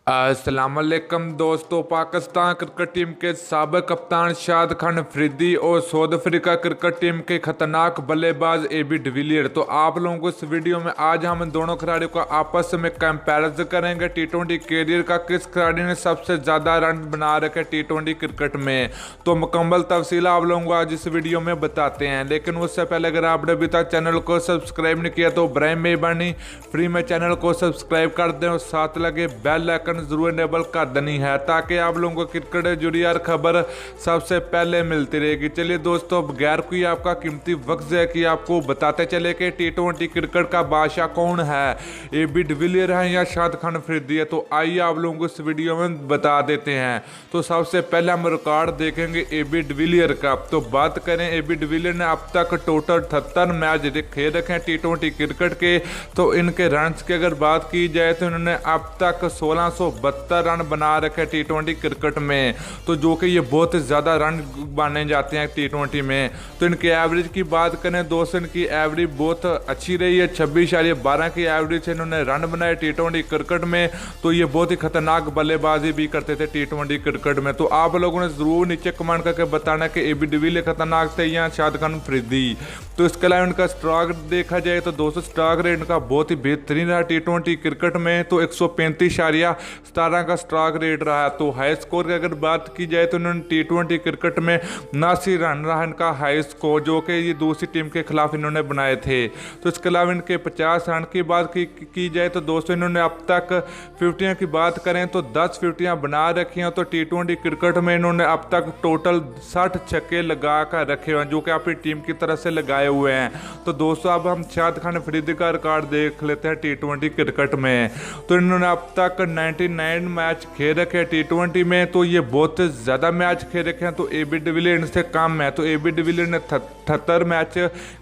अस्सलामुअलैकुम दोस्तों। Pakistan cricket team के साबिक कप्तान शाहिद खान अफरीदी और साउथ अफ्रीका क्रिकेट टीम के खतरनाक बल्लेबाज एबी डिविलियर। तो आप लोगों को इस वीडियो में आज हम इन दोनों खिलाड़ियों का आपस में कंपैरिजन करेंगे। टी20 कैरियर का किस खिलाड़ी ने सबसे ज़्यादा रन बना रखे टी20 क्रिकेट में, तो मुकम्मल तफसील आप लोगों को आज इस वीडियो में बताते हैं। लेकिन उससे पहले अगर आपने अभी तक चैनल को सब्सक्राइब नहीं किया तो बराए मेहरबानी फ्री में चैनल को सब्सक्राइब कर दें और साथ लगे बेल आइकन जरूर इनेबल कर देनी है ताकि आप लोगों को क्रिकेट से जुड़ी हर खबर सबसे पहले मिलती रहेगी। चलिए दोस्तों, बगैर कोई आपका कीमती वक्त है कि आपको बताते चले कि टी20 क्रिकेट का बादशाह कौन है, एबी डिविलियर है या शाहिद खान अफरीदी है। तो आइए आप लोगों को इस वीडियो में बता देते हैं। तो सबसे पहले हम रिकॉर्ड देखेंगे एबी डिविलियर का। तो बात करें एबी डिविलियर ने अब तक टोटल 78 मैच खेल रखे हैं टी20 क्रिकेट के। तो इनके रन की अगर बात की जाए तो इन्होंने अब तक 1672 रन बना रखे टी20 क्रिकेट में, तो जो कि ये बहुत ज़्यादा रन माने जाते हैं टी20 में। तो इनके एवरेज की बात करें दोस्तों, इनकी एवरेज बहुत अच्छी रही है। 26.12 की एवरेज से इन्होंने रन बनाए टी20 क्रिकेट में। तो ये बहुत ही खतरनाक बल्लेबाजी भी करते थे टी20 क्रिकेट में। तो आप लोगों ने ज़रूर नीचे कमेंट करके बताना कि एबी डिविलियर खतरनाक थे या शाहिद खान अफरीदी। तो इसके अलावा इनका स्ट्राइक देखा जाए तो दोस्तों स्ट्राइक रेट इनका बहुत ही बेहतरीन रहा टी20 क्रिकेट में। तो 135.17 का स्ट्राइक रेट रहा। तो हाई स्कोर की अगर बात की जाए तो इन्होंने टी20 क्रिकेट में 79 रन रहा इनका हाई स्कोर, जो कि ये दूसरी टीम के खिलाफ इन्होंने बनाए थे। तो इसके अलावा इनके 50 रन की बात की जाए तो दोस्तों इन्होंने अब तक 50 की बात करें तो 10 50 बना रखी हैं। तो टी20 क्रिकेट में इन्होंने अब तक टोटल 60 छक्के लगा कर रखे हुए हैं, जो कि अपनी टीम की तरफ से लगाए हुए हैं। तो दोस्तों अब हम शाहिद खान अफरीदी का रिकॉर्ड देख लेते हैं टी20 क्रिकेट में। तो इन्होंने अब तक 99 मैच खेल रखे हैं टी20 में। तो ये बहुत ज़्यादा मैच खेल रखे हैं। तो एबी डिविलियर इनसे कम है। तो एबी डिविलियर ने 78 मैच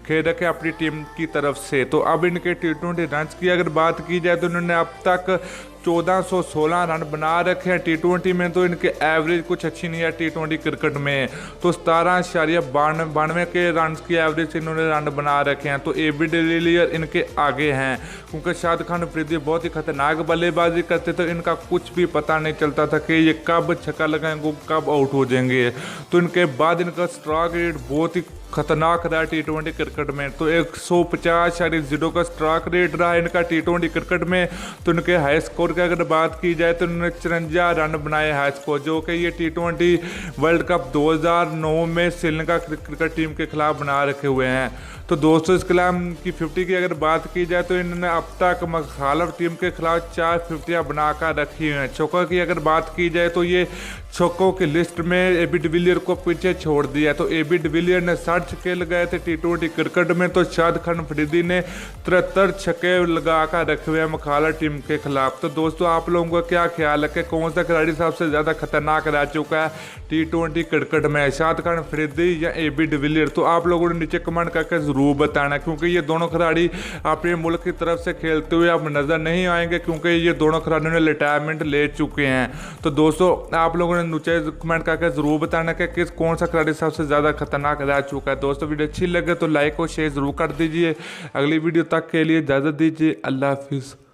खेल रखे हैं अपनी टीम की तरफ से। तो अब इनके टी20 रन की अगर बात की जाए तो इन्होंने अब तक 1416 रन बना रखे हैं टी20 में। तो इनके एवरेज कुछ अच्छी नहीं है टी20 क्रिकेट में। तो 17.92 के रन की एवरेज से इन्होंने रन बना रखे हैं। तो एबी डिविलियर इनके आगे हैं, क्योंकि शाहिद खान अफरीदी बहुत ही खतरनाक बल्लेबाजी करते थे। इनका कुछ भी पता नहीं चलता था कि ये कब छक्का लगाएंगे कब आउट हो जाएंगे। तो इनके बाद इनका स्ट्राइक रेट बहुत ही खतरनाक रहा टी20 क्रिकेट में। तो 150.0 का स्ट्राइक रेट रहा इनका टी20 क्रिकेट में। तो इनके हाई स्कोर की अगर बात की जाए तो इन्होंने 54 रन बनाए हाई स्कोर, जो कि ये टी20 वर्ल्ड कप 2009 में श्रीलंका क्रिकेट टीम के खिलाफ बना रखे हुए हैं। तो दोस्तों इसके अलावा की 50 की अगर बात की जाए तो इन्होंने अब तक मुखालिफ टीम के खिलाफ 4 50 बनाकर रखी हुई हैं। चौकों की अगर बात की जाए तो ये छक्कों की लिस्ट में एबी डिविलियर को पीछे छोड़ दिया। तो एबी डिविलियर ने 60 छक्के लगाए थे टी20 क्रिकेट में। तो शाहिद खान अफरीदी ने 73 छक्के लगाकर रखे हुए हैं मुखालिफ टीम के खिलाफ। तो दोस्तों आप लोगों का क्या ख्याल है कि कौन सा खिलाड़ी सबसे ज़्यादा खतरनाक रह चुका है टी20 क्रिकेट में, शाहिद खान अफरीदी या एबी डिविलियर? तो आप लोगों ने नीचे कमेंट करके ज़रूर बताना, क्योंकि ये दोनों खिलाड़ी अपने मुल्क की तरफ से खेलते हुए अब नज़र नहीं आएंगे, क्योंकि ये दोनों खिलाड़ियों ने रिटायरमेंट ले चुके हैं। तो दोस्तों आप लोगों ने नीचे कमेंट करके ज़रूर बताना कि कौन सा खिलाड़ी सबसे ज़्यादा खतरनाक रह चुका है। दोस्तों वीडियो अच्छी लगे तो लाइक और शेयर ज़रूर कर दीजिए। अगली वीडियो तक के लिए इजाज़त दीजिए। अल्लाह हाफिज़।